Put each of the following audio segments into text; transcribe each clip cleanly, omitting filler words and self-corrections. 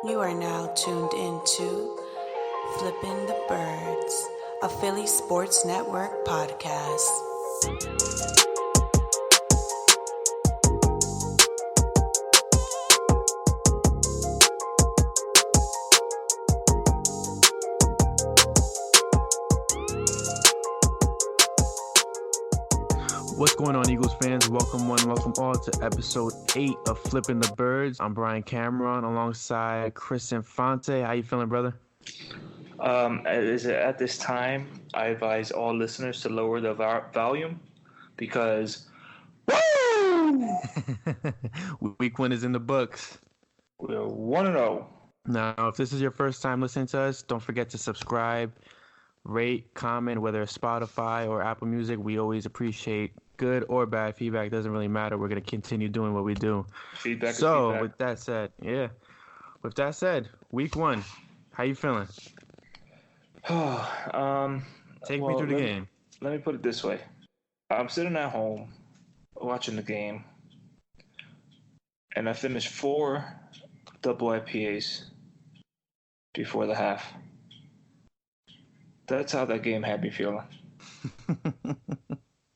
You are now tuned into Flipping the Birds, a Philly Sports Network podcast. What's going on, Eagles fans? Welcome all to episode 8 of Flipping the Birds. I'm Brian Cameron alongside Chris Infante. How you feeling, brother? At this time, I advise all listeners to lower the volume because woo! Week 1 is in the books. We're 1-0. Now, if this is your first time listening to us, don't forget to subscribe, rate, comment, whether it's Spotify or Apple Music. We always appreciate good or bad feedback. Doesn't really matter. We're going to continue doing what we do. Feedback is So, feedback. with that said, week 1, how you feeling? Take me through the game. Let me put it this way. I'm sitting at home watching the game, and I finished 4 double IPAs before the half. That's how that game had me feeling.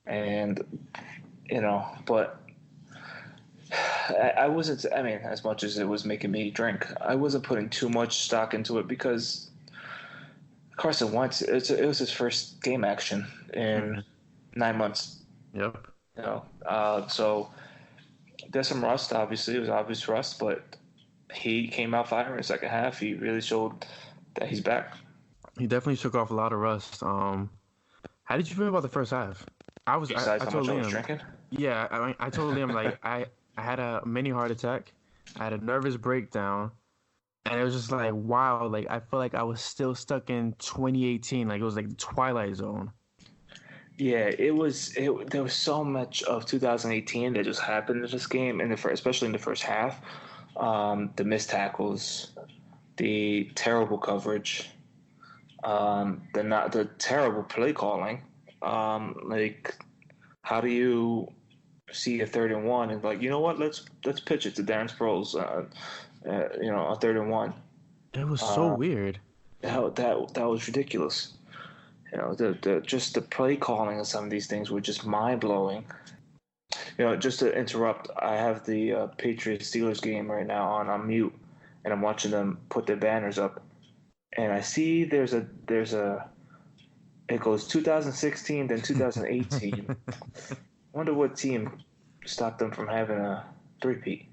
And, but I wasn't, as much as it was making me drink, I wasn't putting too much stock into it because Carson Wentz, it was his first game action in 9 months. Yep. So there's some rust, obviously. It was obvious rust, but he came out firing in the second half. He really showed that he's back. He definitely shook off a lot of rust. How did you feel about the first half? I told Liam. Drinking? Yeah, I told Liam, like, I had a mini heart attack. I had a nervous breakdown. And it was just like, wow, like, I feel like I was still stuck in 2018. Like, it was like the Twilight Zone. Yeah, there was so much of 2018 that just happened in this game, especially in the first half. The missed tackles, the terrible coverage, the terrible play calling. Like, how do you see a 3rd and 1 and like, you know what? Let's pitch it to Darren Sproles. A 3rd and 1. It was so weird. That was ridiculous. The play calling of some of these things were just mind blowing. Just to interrupt, I have the Patriots Steelers game right now on mute, and I'm watching them put their banners up, and I see there's a it goes 2016 then 2018. Wonder what team stopped them from having a three-peat.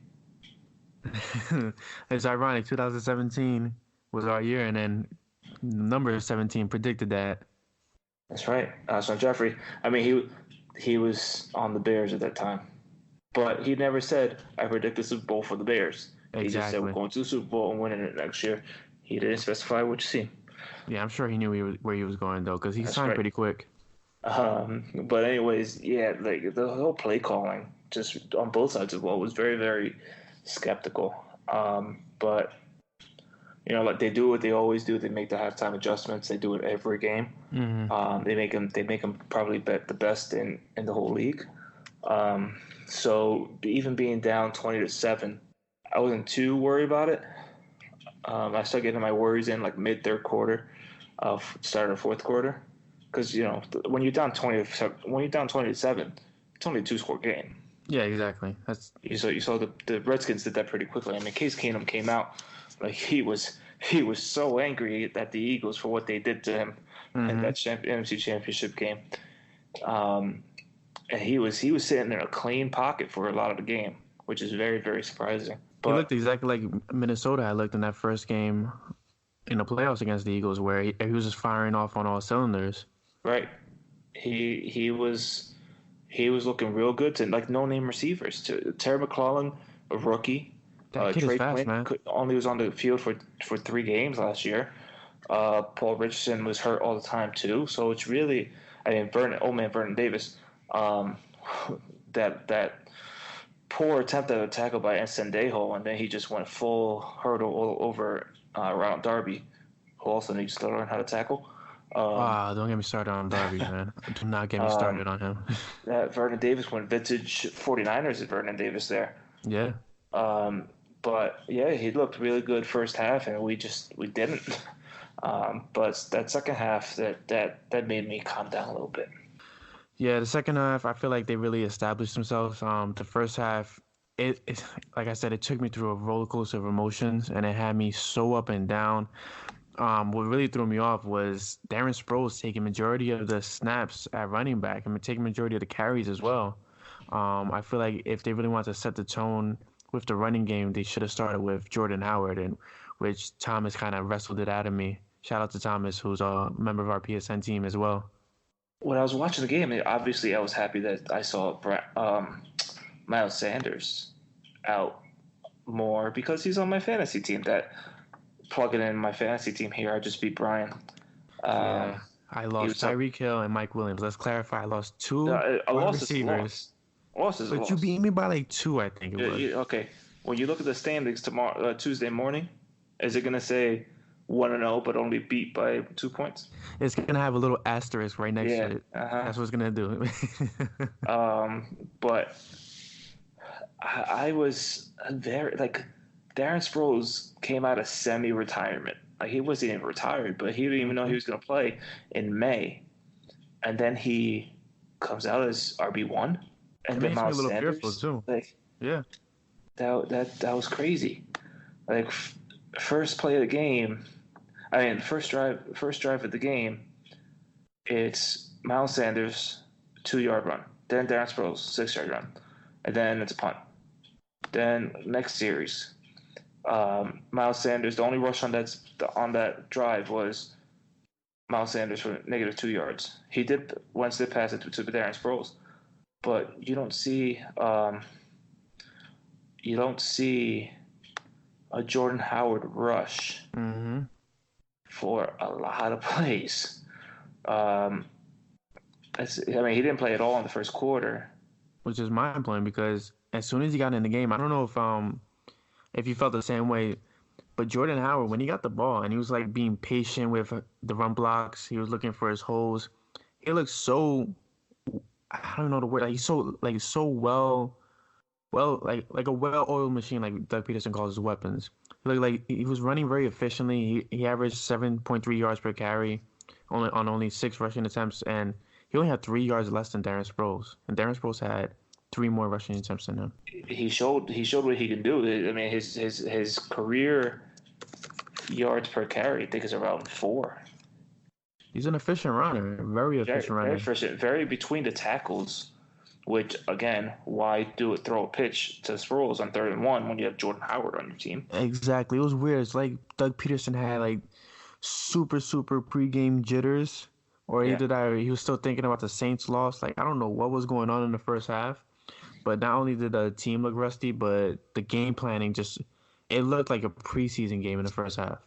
It's ironic. 2017 was our year, and then number 17 predicted that. That's right. So Jeffrey, he was on the Bears at that time, but he never said, I predict the Super Bowl for the Bears. Exactly. He just said we're going to the Super Bowl and winning it next year. He didn't specify which team. Yeah, I'm sure he knew where he was going, though, because he signed pretty quick. But anyways, yeah, like the whole play calling, just on both sides of the ball, was very, very skeptical. But like they do what they always do. They make the halftime adjustments. They do it every game. Mm-hmm. They make them probably bet the best in the whole league. So even being down 20-7, I wasn't too worried about it. I started getting my worries in like mid 3rd quarter of start of 4th quarter, because when you're down 20-7, it's only a 2-score game. Yeah, exactly. You saw the Redskins did that pretty quickly. Case Keenum came out like he was so angry at the Eagles for what they did to him in that NFC Championship game. And he was sitting in a clean pocket for a lot of the game, which is very, very surprising. But he looked exactly like Minnesota had looked in that first game in the playoffs against the Eagles, where he was just firing off on all cylinders. Right. He was looking real good to like no-name receivers. To Terry McLaurin, a rookie. That kid Trey is fast, Quinn man. only was on the field for 3 games last year. Paul Richardson was hurt all the time too. So it's really, Vernon Davis, that poor attempt at a tackle by Encendejo, and then he just went full hurdle all over Ronald Darby, who also needs to learn how to tackle. Don't get me started on Darby, man. Do not get me started on him. Vernon Davis went vintage 49ers at Vernon Davis there. Yeah. But yeah, he looked really good first half, and we didn't. But that second half, that made me calm down a little bit. Yeah, the second half, I feel like they really established themselves. The first half, it like I said, it took me through a roller coaster of emotions, and it had me so up and down. What really threw me off was Darren Sproles taking majority of the snaps at running back and taking majority of the carries as well. I feel like if they really want to set the tone with the running game, they should have started with Jordan Howard, and which Thomas kind of wrestled it out of me. Shout out to Thomas, who's a member of our PSN team as well. When I was watching the game, obviously I was happy that I saw Miles Sanders out more because he's on my fantasy team. That plugging in my fantasy team here, I just beat Brian. Yeah, I lost Tyreek Hill and Mike Williams. Let's clarify. I lost two wide receivers. Loss is a But loss. you beat me by like two, I think it was. Okay. When you look at the standings tomorrow, Tuesday morning, is it gonna say 1-0 but only beat by 2 points? It's gonna have a little asterisk right next to it. That's what it's gonna do. But I was very like Darren Sproles came out of semi-retirement. Like he wasn't even retired, but he didn't even know he was gonna play in May, and then he comes out as RB1. And it then makes me a Miles little Sanders, fearful too. like Yeah. that was crazy. Like first play of the game, I mean first drive of the game, it's Miles Sanders 2-yard run, then Darren Sproles 6-yard run, and then it's a punt. Then next series, Miles Sanders. The only rush on that drive was Miles Sanders for -2 yards. Wentz did pass it to Darren Sproles, but you don't see a Jordan Howard rush for a lot of plays. I mean, he didn't play at all in the first quarter, which is mind blowing because as soon as he got in the game, I don't know if you felt the same way, but Jordan Howard, when he got the ball and he was like being patient with the run blocks, he was looking for his holes. He looked so, I don't know the word, like he's so like a well-oiled machine, like Doug Peterson calls his weapons. He looked like he was running very efficiently. He averaged 7.3 yards per carry, only 6 rushing attempts, and he only had 3 yards less than Darren Sproles, and Darren Sproles had 3 more rushing attempts than him. He showed what he can do. I mean, his career yards per carry, I think, is around 4. He's an efficient runner, very efficient runner. Very efficient, very between the tackles. Which again, why throw a pitch to Sproles on 3rd and 1 when you have Jordan Howard on your team? Exactly, it was weird. It's like Doug Peterson had like super pregame jitters, or either that or he was still thinking about the Saints loss. Like I don't know what was going on in the first half, but not only did the team look rusty, but the game planning it looked like a preseason game in the first half.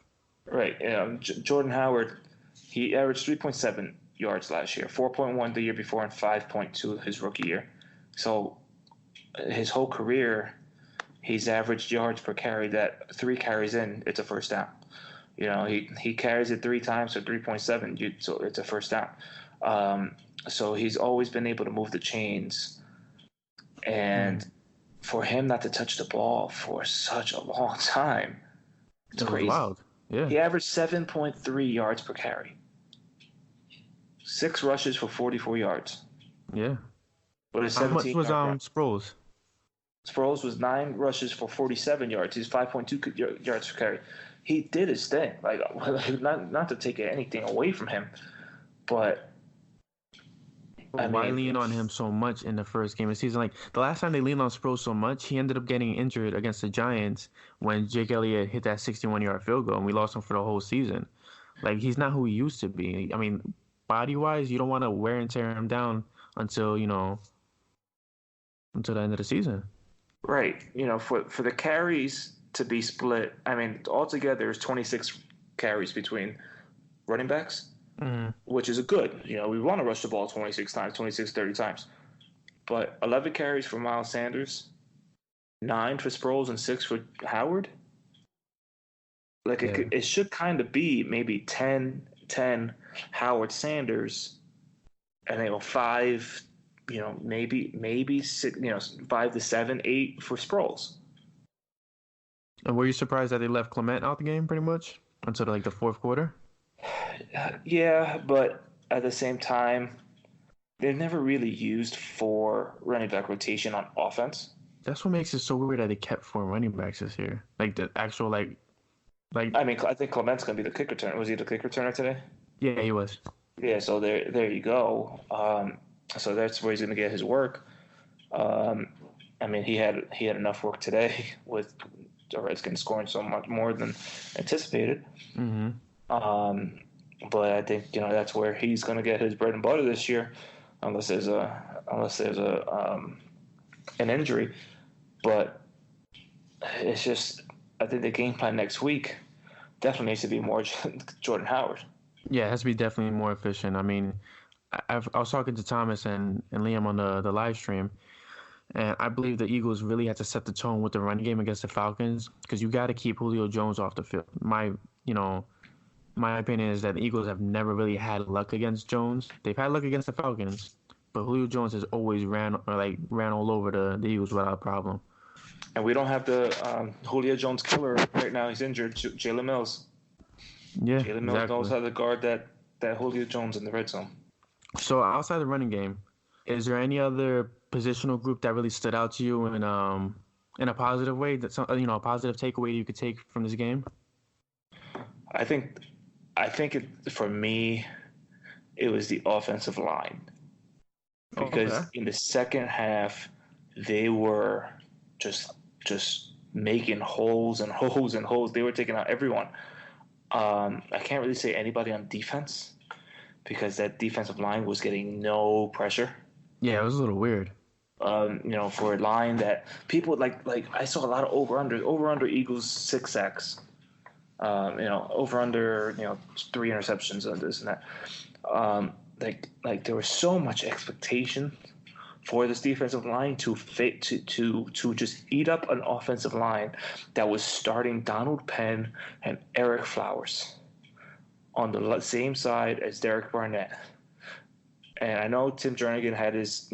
Right. Jordan Howard, he averaged 3.7 yards last year, 4.1 the year before, and 5.2 his rookie year. So his whole career, he's averaged yards per carry that 3 carries in, it's a first down. You know, he carries it 3 times, so 3.7, so it's a first down. So he's always been able to move the chains. And for him not to touch the ball for such a long time, it's crazy. Wild. Yeah. He averaged 7.3 yards per carry. 6 rushes for 44 yards. Yeah. But how much was Sproles? Sproles was 9 rushes for 47 yards. He's 5.2 yards per carry. He did his thing. Like not to take anything away from him, but why lean on him so much in the first game of the season? Like the last time they leaned on Sproles so much, he ended up getting injured against the Giants when Jake Elliott hit that 61-yard field goal, and we lost him for the whole season. Like he's not who he used to be. I mean, body-wise, you don't want to wear and tear him down until the end of the season. Right. You know, for the carries to be split, I mean, altogether is 26 carries between running backs, which is a good. You know, we want to rush the ball 26 times, 30 times. But 11 carries for Miles Sanders, 9 for Sproles, and 6 for Howard. Like, it should kind of be maybe 10 Howard Sanders, and 5, maybe 6, 5 to 7, 8 for Sproles. And were you surprised that they left Clement out the game pretty much until like the fourth quarter? Yeah, but at the same time, they're never really used for running back rotation on offense. That's what makes it so weird that they kept four running backs this year. Like the actual like I mean, I think Clement's going to be the kick returner. Was he the kick returner today? yeah, he was. Yeah, so there you go. So that's where he's going to get his work. I mean, he had enough work today with the Redskins scoring so much more than anticipated. Mm-hmm. But I think that's where he's going to get his bread and butter this year, unless there's an injury. But it's just, I think the game plan next week definitely needs to be more Jordan Howard. Yeah, it has to be definitely more efficient. I mean, I was talking to Thomas and Liam on the live stream, and I believe the Eagles really had to set the tone with the run game against the Falcons because you got to keep Julio Jones off the field. My opinion is that the Eagles have never really had luck against Jones. They've had luck against the Falcons, but Julio Jones has always ran all over the Eagles without a problem. And we don't have the Julio Jones killer right now. He's injured. Jalen Mills. Yeah, Jalen Mills knows how to guard that Julio Jones in the red zone. So outside the running game, is there any other positional group that really stood out to you in a positive way? That's a positive takeaway you could take from this game. I think for me, it was the offensive line because in the second half they were just making holes and holes and holes. They were taking out everyone. I can't really say anybody on defense because that defensive line was getting no pressure. Yeah, it was a little weird. For a line that people like I saw a lot of over-under Eagles 6 sacks. Over-under 3 interceptions and this and that. There was so much expectation for this defensive line to just eat up an offensive line that was starting Donald Penn and Eric Flowers on the same side as Derek Barnett. And I know Tim Jernigan had his,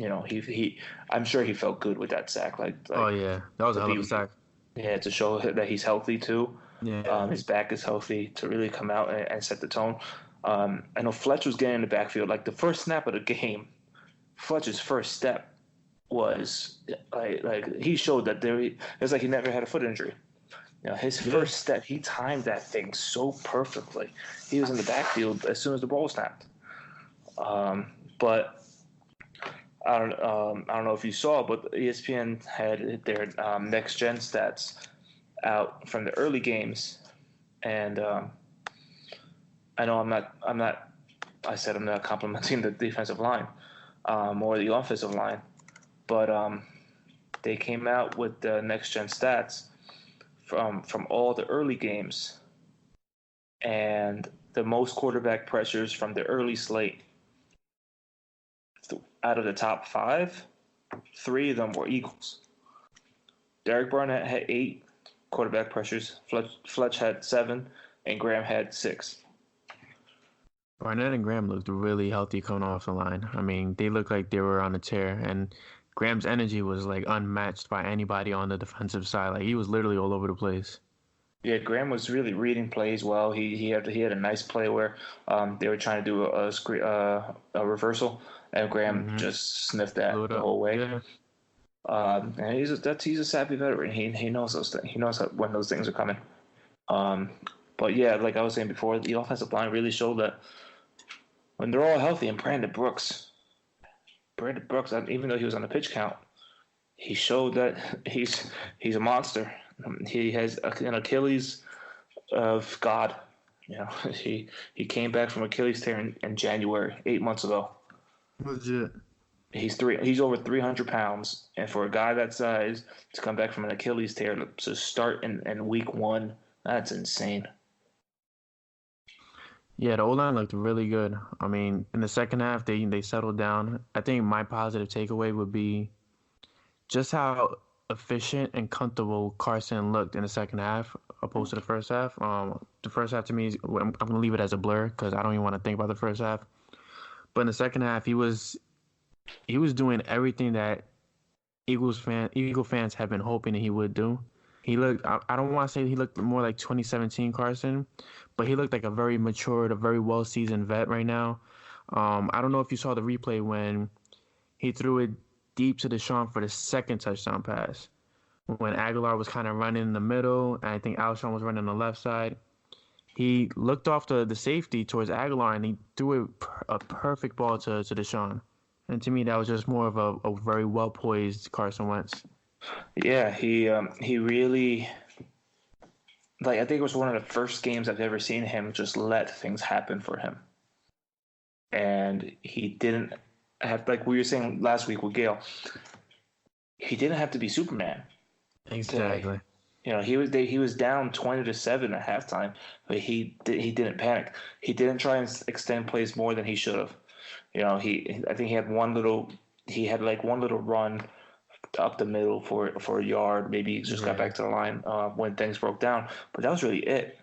I'm sure he felt good with that sack. Oh yeah, that was a hell of a sack. Yeah, to show that he's healthy too. Yeah. His back is healthy to really come out and set the tone. I know Fletch was getting in the backfield. Like the first snap of the game, Fletcher's first step was like he showed that it was like he never had a foot injury. His first step, he timed that thing so perfectly. He was in the backfield as soon as the ball snapped. But I don't know if you saw, but ESPN had their next gen stats out from the early games, and I know I'm not. I said I'm not complimenting the defensive line or the offensive line, but they came out with the next gen stats from all the early games, and the most quarterback pressures from the early slate. Out of the top 5, 3 of them were Eagles. Derek Barnett had 8 quarterback pressures. Fletch had 7, and Graham had 6. Barnett and Graham looked really healthy coming off the line. I mean, they looked like they were on a tear, and Graham's energy was like unmatched by anybody on the defensive side. Like he was literally all over the place. Yeah, Graham was really reading plays well. He had a nice play where they were trying to do a reversal, and Graham just sniffed that the whole way. Yeah. And he's a savvy veteran. He knows those things. He knows when those things are coming. But yeah, like I was saying before, the offensive line really showed that when they're all healthy. And Brandon Brooks, even though he was on the pitch count, he showed that he's a monster. He has an Achilles of God. He came back from Achilles tear in January, 8 months ago. Legit. He's over 300 pounds, and for a guy that size to come back from an Achilles tear to start in week 1, that's insane. Yeah, the O-line looked really good. I mean, in the second half, they settled down. I think my positive takeaway would be just how efficient and comfortable Carson looked in the second half opposed to the first half. The first half to me, I'm going to leave it as a blur because I don't even want to think about the first half. But in the second half, he was doing everything that Eagle fans have been hoping that he would do. He looked. I don't want to say he looked more like 2017 Carson, but he looked like a very matured, a very well seasoned vet right now. I don't know if you saw the replay when he threw it deep to Deshaun for the second touchdown pass. When Aguilar was kind of running in the middle, and I think Alshon was running on the left side. He looked off the safety towards Aguilar, and he threw a perfect ball to Deshaun. And to me, that was just more of a very well poised Carson Wentz. Yeah, he really, like, I think it was one of the first games I've ever seen him just let things happen for him. And he didn't have, like we were saying last week with Gail, he didn't have to be Superman. Exactly. He was down 20-7 at halftime, but he didn't panic. He didn't try and extend plays more than he should have. I think he had one little run up the middle for a yard. Maybe he just got back to the line when things broke down, but that was really it.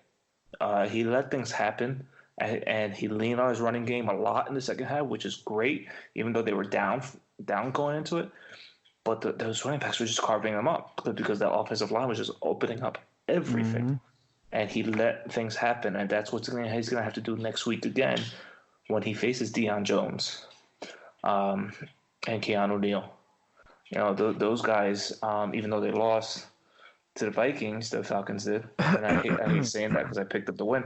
He let things happen, and he leaned on his running game a lot in the second half, which is great, even though they were down going into it. But those running backs were just carving them up because the offensive line was just opening up everything. Mm-hmm. And he let things happen, and that's what he's going to have to do next week again when he faces Deion Jones and Keanu Neal. Those guys, even though they lost to the Vikings, the Falcons did, and I hate saying that because I picked up the win.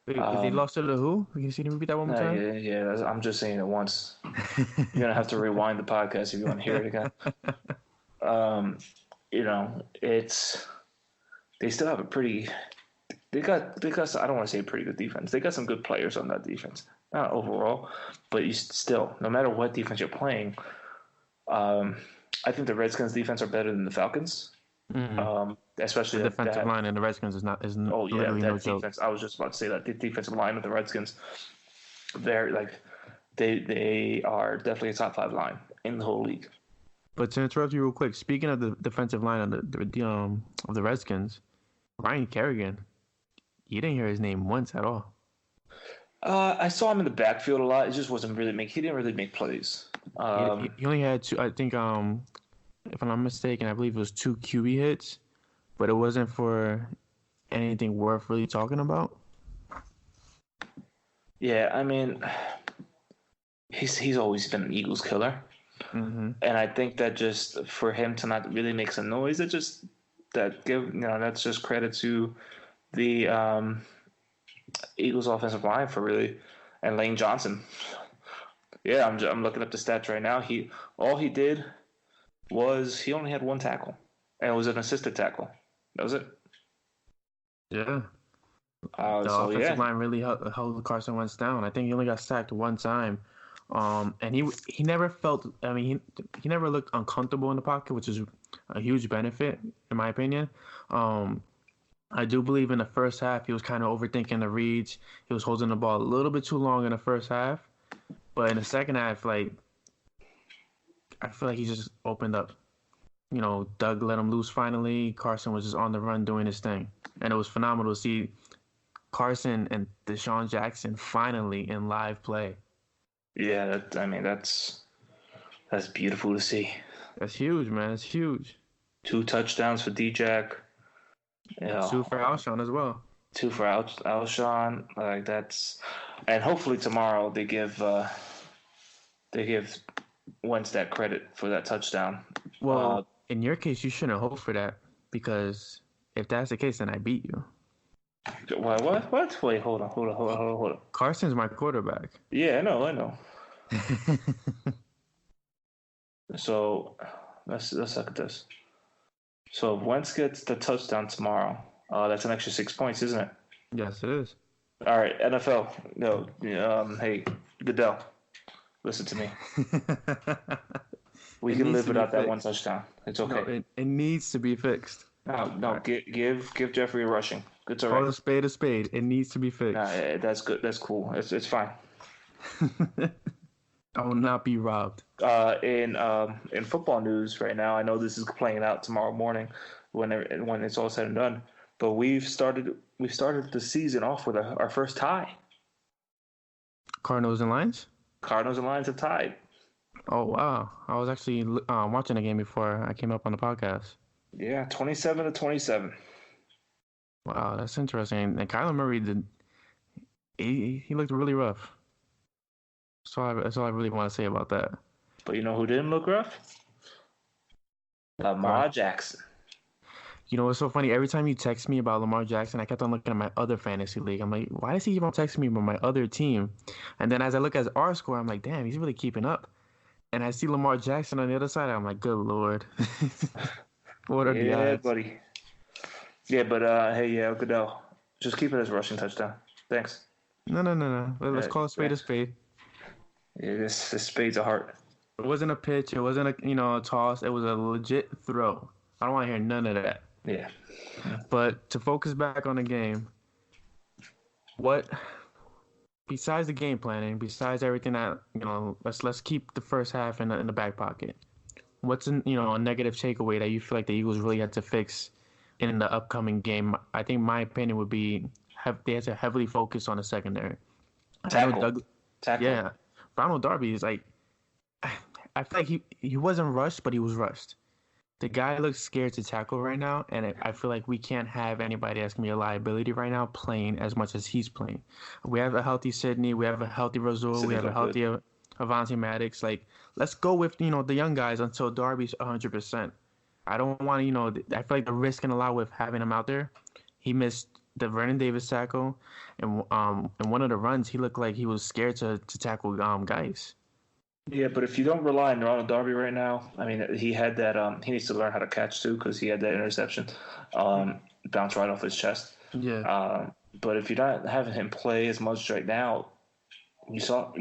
Wait, they lost to the who? Can you repeat that one more time? Yeah. I'm just saying it once. You're gonna have to rewind the podcast if you want to hear it again. They still have a pretty. They got. I don't want to say a pretty good defense. They got some good players on that defense. Not overall, but you still, no matter what defense you're playing, I think the Redskins defense are better than the Falcons. Mm-hmm. Especially the defensive line and the Redskins is literally no joke. I was just about to say that the defensive line of the Redskins, they are definitely a top 5 line in the whole league. But to interrupt you real quick, speaking of the defensive line of the Redskins, Ryan Kerrigan, you didn't hear his name once at all. I saw him in the backfield a lot. It just wasn't really he didn't really make plays. He only had 2. I think if I'm not mistaken, I believe it was 2 QB hits, but it wasn't for anything worth really talking about. Yeah, I mean, he's always been an Eagles killer, mm-hmm. And I think that just for him to not really make some noise, that's just credit to the Eagles offensive line for really, and Lane Johnson. Yeah, I'm looking up the stats right now. All he did was he only had 1 tackle, and it was an assisted tackle. That was it. Yeah. The offensive line really held Carson Wentz down. I think he only got sacked 1 time, and he never felt. I mean, he never looked uncomfortable in the pocket, which is a huge benefit in my opinion. I do believe in the first half he was kind of overthinking the reads. He was holding the ball a little bit too long in the first half, but in the second half, I feel like he just opened up. Doug let him loose finally. Carson was just on the run doing his thing. And it was phenomenal to see Carson and Deshaun Jackson finally in live play. Yeah, that's beautiful to see. That's huge, man. It's huge. 2 touchdowns for D-Jack. 2 for Alshon as well. 2 for Alshon. And hopefully tomorrow they give Wentz that credit for that touchdown. Well, in your case, you shouldn't hope for that because if that's the case, then I beat you. What? Wait, hold on. Carson's my quarterback. Yeah, I know. So let's look at this. So if Wentz gets the touchdown tomorrow, that's an extra 6 points, isn't it? Yes, it is. All right, NFL. No, hey, Goodell, listen to me. We can live without that 1 touchdown. It's okay. No, it needs to be fixed. No. Right. Give Jeffrey a rushing. It's all right. Call a spade a spade. It needs to be fixed. That's good. That's cool. It's fine. I will not be robbed. In football news right now, I know this is playing out tomorrow morning when it's all said and done. But we've started the season off with our first tie. Cardinals and Lions? Cardinals and Lions have tied. Oh, wow. I was actually watching the game before I came up on the podcast. Yeah, 27-27. Wow, that's interesting. And Kyler Murray he looked really rough. That's all I really want to say about that. But you know who didn't look rough? Go ahead. Lamar Jackson. You know what's so funny? Every time you text me about Lamar Jackson, I kept on looking at my other fantasy league. I'm like, why does he keep on texting me about my other team? And then as I look at our score, I'm like, damn, he's really keeping up. And I see Lamar Jackson on the other side. I'm like, good Lord. What are the Yeah, odds? buddy. Yeah, but hey, yeah, Goodell. Just keep it as a rushing touchdown. Thanks. No. Let's call a spade a Thanks. spade. Yeah, this spade's a heart. It wasn't a pitch. It wasn't a toss. It was a legit throw. I don't want to hear none of that. Yeah. But to focus back on the game, what besides the game planning, besides everything that let's keep the first half in the back pocket. What's a negative takeaway that you feel like the Eagles really had to fix in the upcoming game? I think my opinion would be they had to heavily focus on the secondary. Tackle. Yeah, Ronald Darby is like, I feel like he wasn't rushed, but he was rushed. The guy looks scared to tackle right now, and I feel like we can't have anybody that's going to be a liability right now playing as much as he's playing. We have a healthy Sidney, we have a healthy Razul, we have a healthy Avante Maddox. Like, let's go with, the young guys until Darby's 100%. I don't want I feel like the risk and a lot with having him out there. He missed the Vernon Davis tackle, and in one of the runs, he looked like he was scared to tackle guys. Yeah, but if you don't rely on Ronald Darby right now, I mean, he had that. He needs to learn how to catch too because he had that interception bounce right off his chest. Yeah. But if you're not having him play as much right now, you saw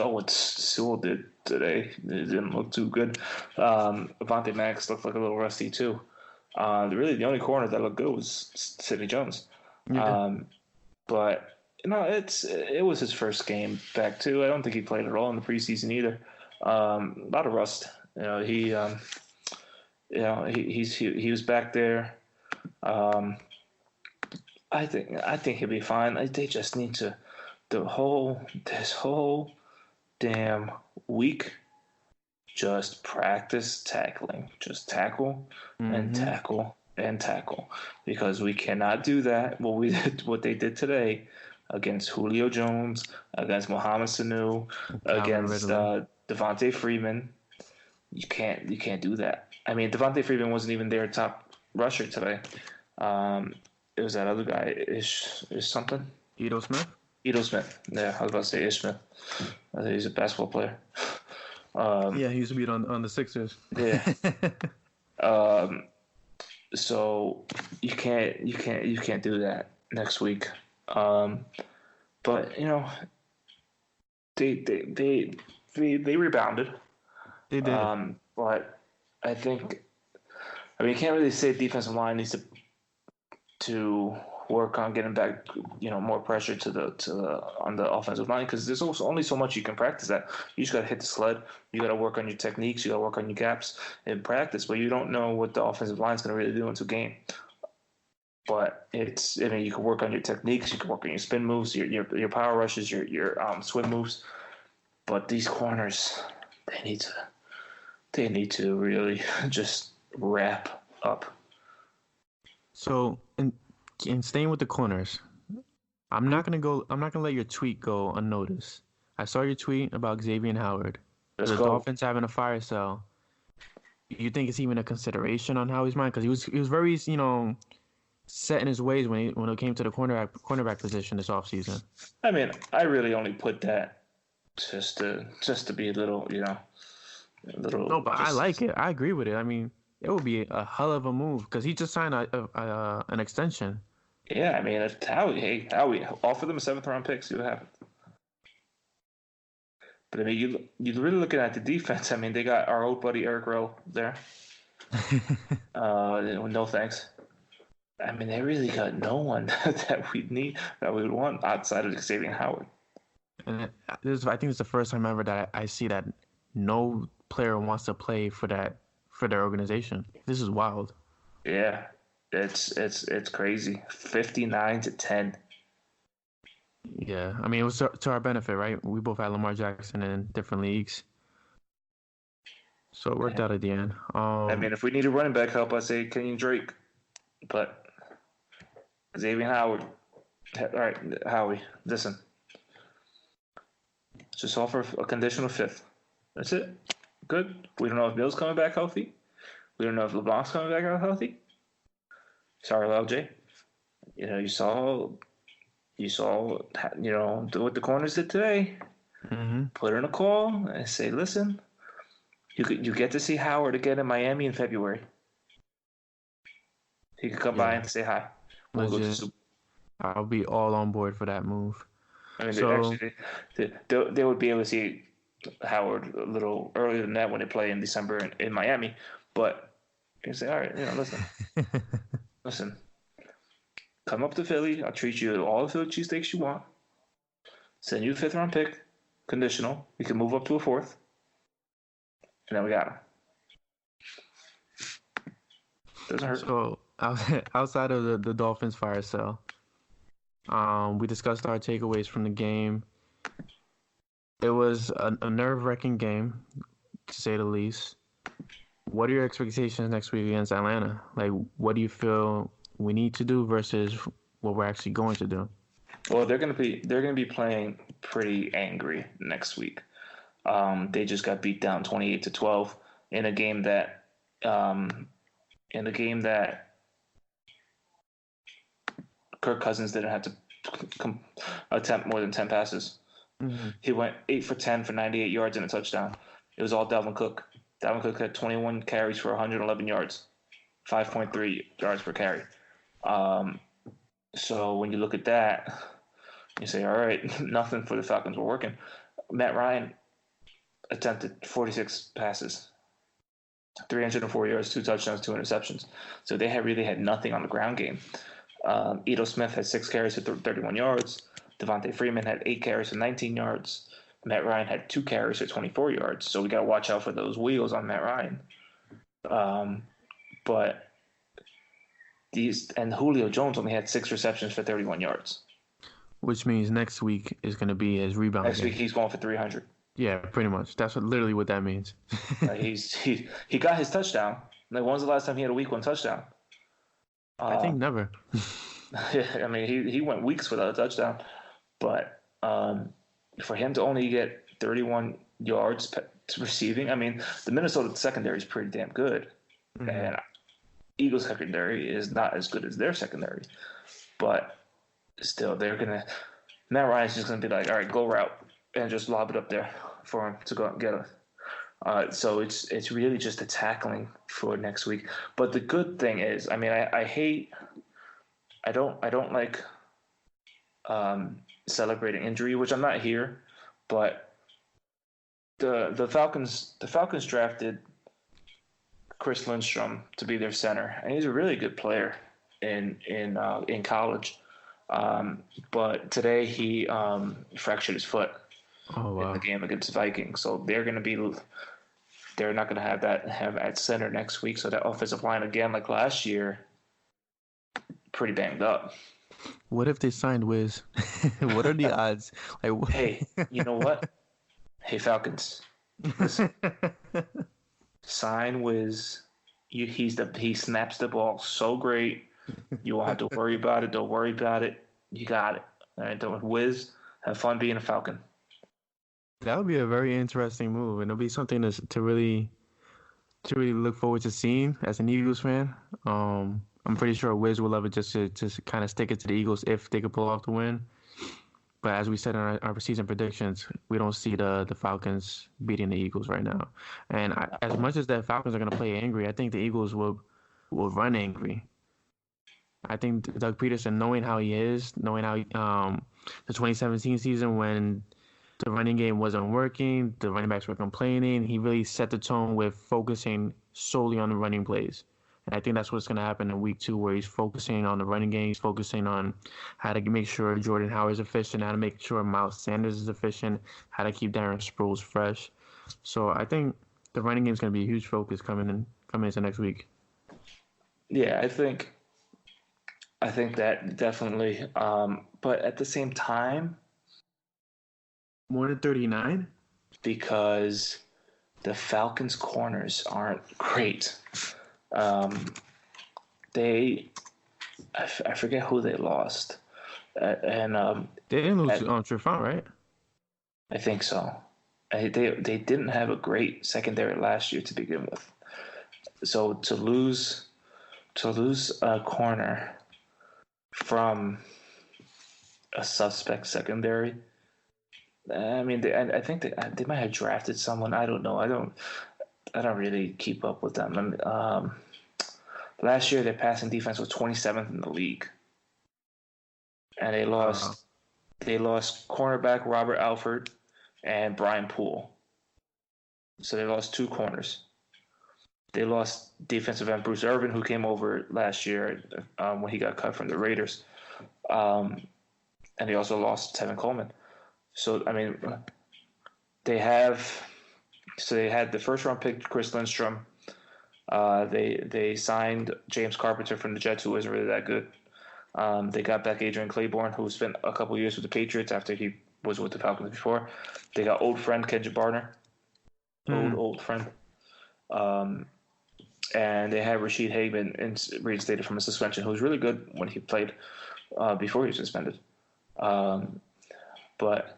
what Sewell did today. It didn't look too good. Avante Maddox looked like a little rusty too. Really, the only corner that looked good was Sidney Jones. Yeah. But it was his first game back too. I don't think he played at all in the preseason either. A lot of rust. He was back there. I think he'll be fine. They just need to this whole damn week just practice tackling. Just tackle and tackle and tackle because we cannot do that. What they did today against Julio Jones, against Mohamed Sanu, against Devontae Freeman. You can't do that. I mean, Devontae Freeman wasn't even their top rusher today. It was that other guy, Ish something. Ito Smith. Yeah, I was about to say Ish Smith. I think he's a basketball player. Yeah, he used to be on the Sixers. Yeah. So you can't do that next week. But they rebounded. They did. But I think, you can't really say the defensive line needs to work on getting back, more pressure on the offensive line because there's also only so much you can practice that. You just got to hit the sled. You got to work on your techniques. You got to work on your gaps in practice, but you don't know what the offensive line is going to really do into game. But you can work on your techniques. You can work on your spin moves, your power rushes, your swim moves. But these corners, they need to really just wrap up. So, in staying with the corners, I'm not gonna let your tweet go unnoticed. I saw your tweet about Xavier Howard. The Dolphins having a fire sale. You think it's even a consideration on how he's mine? Because he was very set in his ways when it came to the cornerback position this offseason. I mean, I really only put that just to be a little, No, but I like it. I agree with it. I mean, it would be a hell of a move because he just signed an extension. Yeah, I mean, if Howie offer them a 7th-round pick, see what happens. But I mean, you're really looking at the defense. I mean, they got our old buddy Eric Rowe there. No thanks. I mean, they really got no one that we would want outside of Xavier Howard. And I think it's the first time ever that I see that no player wants to play for their organization. This is wild. Yeah, it's crazy. 59-10. Yeah, I mean, it was to our benefit, right? We both had Lamar Jackson in different leagues. So it worked out at the end. I mean, if we need a running back help, I say Kenyon Drake, but Xavier Howard. All right, Howie, listen. Just offer a conditional fifth. That's it. Good. We don't know if Bill's coming back healthy. We don't know if LeBlanc's coming back out healthy. Sorry, LJ. You know, you saw, what the corners did today. Mm-hmm. Put in a call and say, listen, you get to see Howard again in Miami in February. He could come by and say hi. We'll go to I'll be all on board for that move. I mean, they would be able to see Howard a little earlier than that when they play in December in Miami. But you say, all right, listen, come up to Philly. I'll treat you to all the Philly cheesesteaks you want. Send you a 5th round pick, conditional. We can move up to a 4th. And then we got him. Doesn't hurt. So outside of the Dolphins fire sale, we discussed our takeaways from the game. It was a nerve-wracking game, to say the least. What are your expectations next week against Atlanta? Like, what do you feel we need to do versus what we're actually going to do? Well, they're gonna be playing pretty angry next week. They just got beat down 28-12 in a game that Kirk Cousins didn't have to attempt more than 10 passes. Mm-hmm. He went 8 for 10 for 98 yards and a touchdown. It was all Dalvin Cook. Dalvin Cook had 21 carries for 111 yards, 5.3 yards per carry. So when you look at that, you say, all right, nothing for the Falcons were working. Matt Ryan attempted 46 passes, 304 yards, 2 touchdowns, 2 interceptions. So they really had nothing on the ground game. Ito Smith had 6 carries for 31 yards. Devontae Freeman had 8 carries for 19 yards. Matt Ryan had 2 carries for 24 yards. So we got to watch out for those wheels on Matt Ryan. But Julio Jones only had 6 receptions for 31 yards. Which means next week is going to be his rebound. Next week he's going for 300. Yeah, pretty much. That's literally what that means. He got his touchdown. Like, when was the last time he had a week 1 touchdown? I think never. I mean, he went weeks without a touchdown. But for him to only get 31 yards receiving, I mean, the Minnesota secondary is pretty damn good. Mm-hmm. And Eagles secondary is not as good as their secondary. But still, Matt Ryan's just going to be like, all right, go route, and just lob it up there for him to go and get it. So it's really just a tackling for next week. But the good thing is, I mean, I don't like celebrating injury, which I'm not here, but the Falcons drafted Chris Lindstrom to be their center, and he's a really good player in college. But today he fractured his foot in the game against the Vikings, so they're not going to have at center next week. So that offensive line, again, like last year, pretty banged up. What if they signed Wiz? What are the odds? Like, hey, you know what? Hey, Falcons, listen. Sign Wiz. He snaps the ball so great. You won't have to worry about it. Don't worry about it. You got it. All right, don't Wiz. Have fun being a Falcon. That would be a very interesting move, and it'll be something to really look forward to seeing as an Eagles fan. I'm pretty sure Wiz will love it just to kind of stick it to the Eagles if they could pull off the win. But as we said in our season predictions, we don't see the Falcons beating the Eagles right now. And as much as the Falcons are going to play angry, I think the Eagles will run angry. I think Doug Peterson, knowing how he is, knowing how the 2017 season when the running game wasn't working, the running backs were complaining, he really set the tone with focusing solely on the running plays. And I think that's what's going to happen in week 2, where he's focusing on the running game. He's focusing on how to make sure Jordan Howard's efficient, how to make sure Miles Sanders is efficient, how to keep Darren Sproles fresh. So I think the running game is going to be a huge focus coming into next week. Yeah, I think that definitely. But at the same time, more than 39? Because the Falcons' corners aren't great. I forget who they lost, and They didn't lose Trufant, right? I think so. They didn't have a great secondary last year to begin with, so to lose a corner from a suspect secondary. I mean, I think they might have drafted someone. I don't know. I don't really keep up with them. I mean, last year their passing defense was 27th in the league, and they lost cornerback Robert Alford and Brian Poole. So they lost 2 corners. They lost defensive end Bruce Irvin, who came over last year when he got cut from the Raiders. And they also lost Tevin Coleman. So, I mean, they had the first-round pick, Chris Lindstrom. They signed James Carpenter from the Jets, who wasn't really that good. They got back Adrian Claiborne, who spent a couple years with the Patriots after he was with the Falcons before. They got old friend Kendra Barner. Old friend. And they had Rashid Hageman reinstated from a suspension, who was really good when he played before he was suspended. But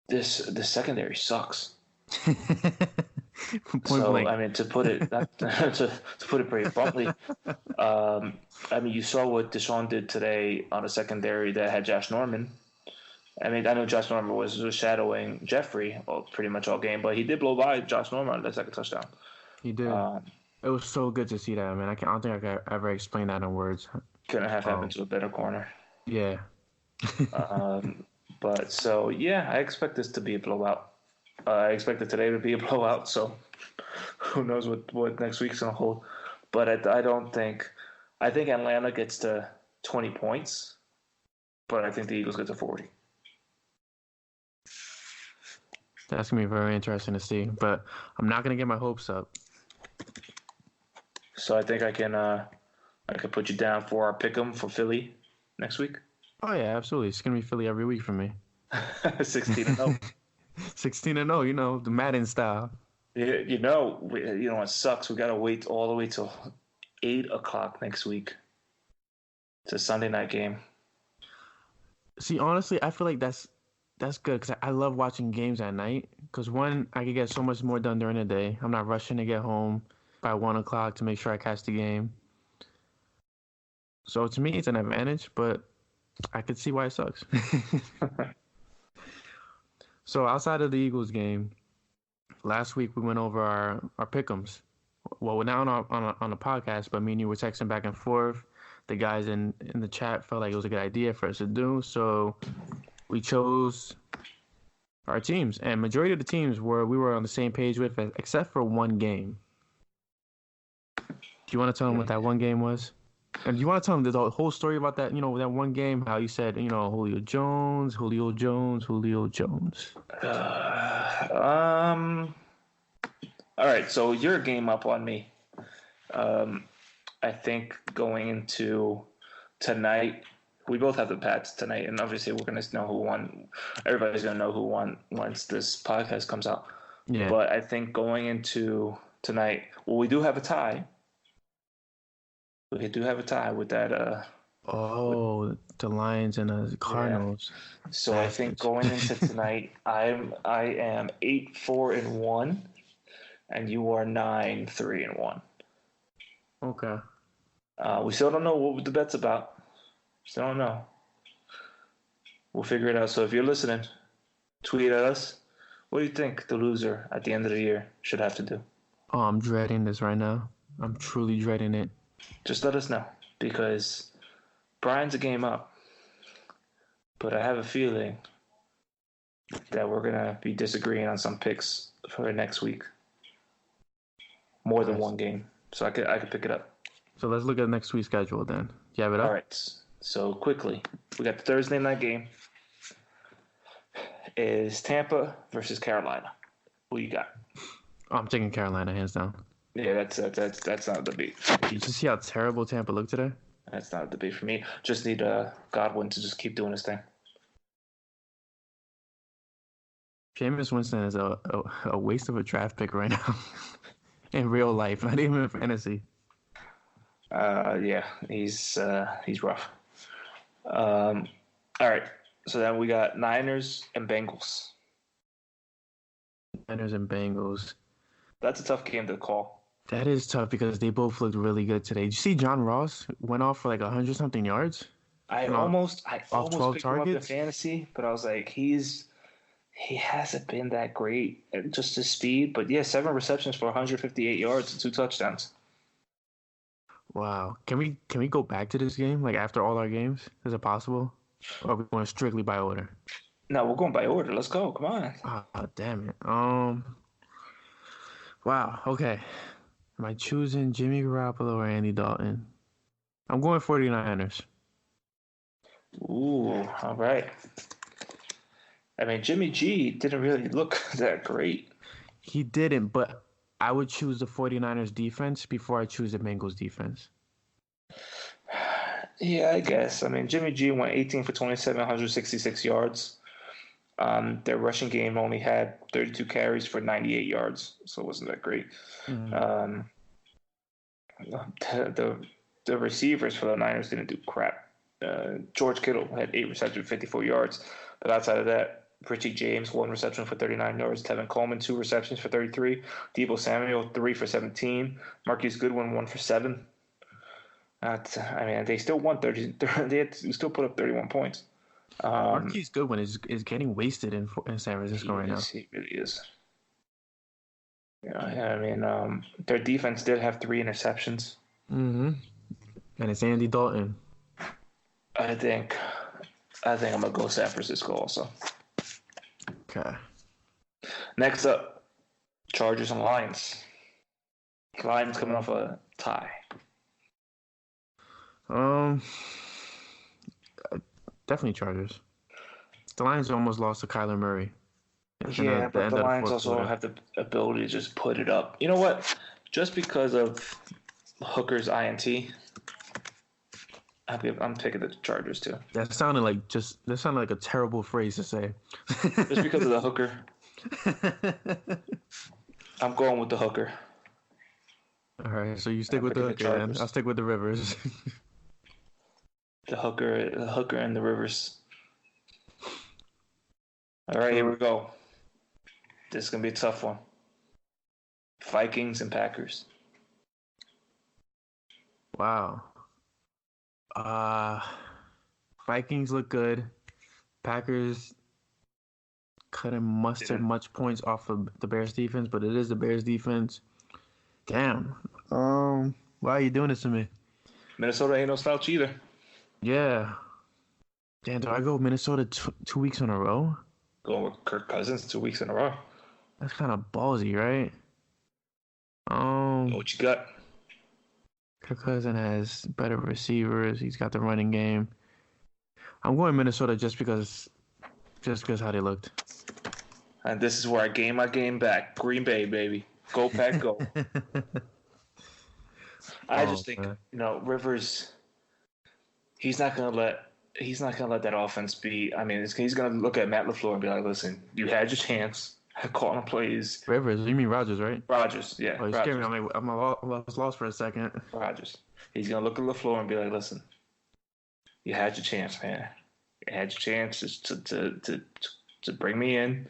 this secondary sucks. Blank. I mean, to put it pretty bluntly, I mean, you saw what Deshaun did today on a secondary that had Josh Norman. I mean, I know Josh Norman was shadowing Jeffrey pretty much all game, but he did blow by Josh Norman on that second touchdown. He did. It was so good to see that, man. I don't think I could ever explain that in words. Couldn't have happened to a better corner. Yeah. But so, yeah, I expect this to be a blowout. I expected today to be a blowout, so who knows what next week's going to hold. But I don't think – I think Atlanta gets to 20 points, but I think the Eagles get to 40. That's going to be very interesting to see, but I'm not going to get my hopes up. So I think I can put you down for our pick'em for Philly next week. Oh, yeah, absolutely. It's going to be Philly every week for me. 16-0. 16-0, you know, the Madden style. Yeah, you know it sucks. We got to wait all the way till 8 o'clock next week. It's a Sunday night game. See, honestly, I feel like that's good because I love watching games at night because, one, I can get so much more done during the day. I'm not rushing to get home by 1 o'clock to make sure I catch the game. So, to me, it's an advantage, but I could see why it sucks. So outside of the Eagles game, last week we went over our pick'ems. Well, we're not on the podcast, but me and you were texting back and forth. The guys in the chat felt like it was a good idea for us to do, so we chose our teams. And majority of the teams we were on the same page with, except for one game. Do you want to tell them what that one game was? And do you want to tell them the whole story about that, that one game, how you said, Julio Jones. All right, so you're a game up on me. I think going into tonight, we both have the Pats tonight, and obviously we're going to know who won. Everybody's going to know who won once this podcast comes out. Yeah. But I think going into tonight, we do have a tie. We do have a tie with that. The Lions and the Cardinals. Yeah. So I think going into tonight, I am 8-4-1, and you are 9-3-1. Okay. We still don't know what the bet's about. Still don't know. We'll figure it out. So if you're listening, tweet at us. What do you think the loser at the end of the year should have to do? Oh, I'm dreading this right now. I'm truly dreading it. Just let us know, because Brian's a game up, but I have a feeling that we're going to be disagreeing on some picks for next week. More than one game, so I could pick it up. So let's look at next week's schedule then. Do you have it up? All right, so quickly, we got the Thursday night game. Is Tampa versus Carolina. Who you got? Oh, I'm taking Carolina, hands down. Yeah, that's not a debate. Did you see how terrible Tampa looked today? That's not a debate for me. Just need Godwin to just keep doing his thing. Jameis Winston is a waste of a draft pick right now in real life, not even in fantasy. Yeah, he's rough. All right, so then we got Niners and Bengals. Niners and Bengals. That's a tough game to call. That is tough because they both looked really good today. Did you see John Ross went off for like 100-something yards? I And almost off 12 picked him up in targets? fantasy, but I was like, he hasn't been that great at just his speed. But yeah, 7 receptions for 158 yards and 2 touchdowns. Wow. Can we go back to this game like after all our games? Is it possible? Or are we going strictly by order? No, we're going by order. Let's go. Come on. Oh, damn it. Wow. Okay. Am I choosing Jimmy Garoppolo or Andy Dalton? I'm going 49ers. Ooh, all right. I mean, Jimmy G didn't really look that great. He didn't, but I would choose the 49ers defense before I choose the Bengals defense. Yeah, I guess. I mean, Jimmy G went 18 for 27, 166 yards. Their rushing game only had 32 carries for 98 yards, so it wasn't that great. Mm-hmm. The receivers for the Niners didn't do crap. George Kittle had 8 receptions, 54 yards. But outside of that, Richie James, 1 reception for 39 yards. Tevin Coleman, 2 receptions for 33. Deebo Samuel, 3 for 17. Marquise Goodwin, 1 for 7. I mean, they still won 30. They had to still put up 31 points. Marquise Goodwin is getting wasted in San Francisco right now. He really is. Yeah, I mean, their defense did have 3 interceptions. Mm-hmm. And it's Andy Dalton. I think I'm gonna go San Francisco also. Okay. Next up, Chargers and Lions. Lions coming off a tie. Definitely Chargers. The Lions almost lost to Kyler Murray. Yeah, but the Lions also have the ability to just put it up. You know what? Just because of Hooker's INT, I'm picking the Chargers too. That sounded like a terrible phrase to say. Just because of the Hooker. I'm going with the Hooker. All right, so you stick with the Hooker, then. I'll stick with the Rivers. The Hooker and the Rivers. All right, here we go. This is going to be a tough one. Vikings and Packers. Wow. Vikings look good. Packers couldn't muster much points off of the Bears defense, but it is the Bears defense. Damn. Why are you doing this to me? Minnesota ain't no slouch either. Yeah. Damn, do I go Minnesota 2 weeks in a row? Going with Kirk Cousins 2 weeks in a row. That's kind of ballsy, right? What you got? Kirk Cousins has better receivers. He's got the running game. I'm going Minnesota just because how they looked. And this is where I gain my game back. Green Bay, baby. Go Pack, go. I just think, Rivers, he's not gonna let that offense be. I mean, he's gonna look at Matt LaFleur and be like, "Listen, you had your chance. I caught on plays." Rivers, you mean Rodgers, right? Rodgers, yeah. Oh, you scared me. I was lost for a second. Rodgers. He's gonna look at LaFleur and be like, "Listen, you had your chance, man. You had your chance to bring me in,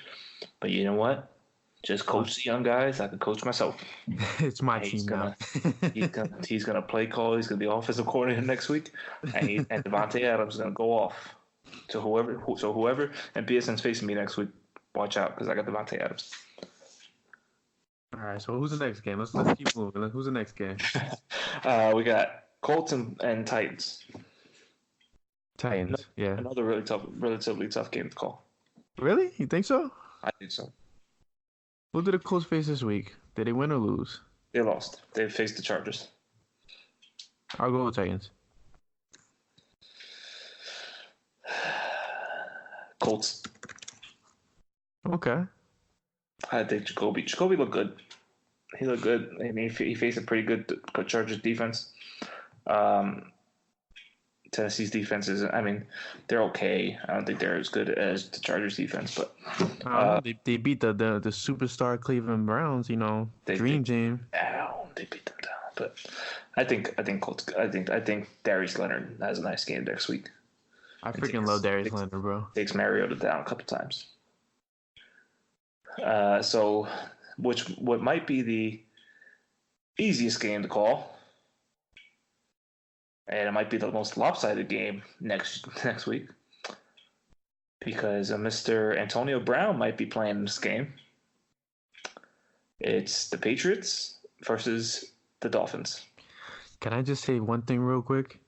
but you know what? Just coach the young guys. I can coach myself." It's my team now. He's gonna play call. He's gonna be offensive coordinator next week, and Devontae Adams is gonna go off to whoever. And BSN's facing me next week. Watch out, because I got Devontae Adams. All right. So who's the next game? Let's keep moving. Who's the next game? We got Colts and Titans. Titans. Yeah. Another relatively tough game to call. Really? You think so? I think so. Who did the Colts face this week? Did they win or lose? They lost. They faced the Chargers. I'll go with Titans. Colts. Okay. I think Jacoby. Jacoby looked good. He looked good. I mean, he faced a pretty good Chargers defense. Tennessee's defense is. I mean, they're okay. I don't think they're as good as the Chargers defense, but I don't know. They beat the superstar Cleveland Browns. Dream team. they beat them down. But I think Darius Leonard has a nice game next week. I freaking love Darius Leonard, bro. Takes Mariota down a couple times. So, what might be the easiest game to call, and it might be the most lopsided game next week, because Mr. Antonio Brown might be playing this game. It's the Patriots versus the Dolphins. Can I just say one thing real quick?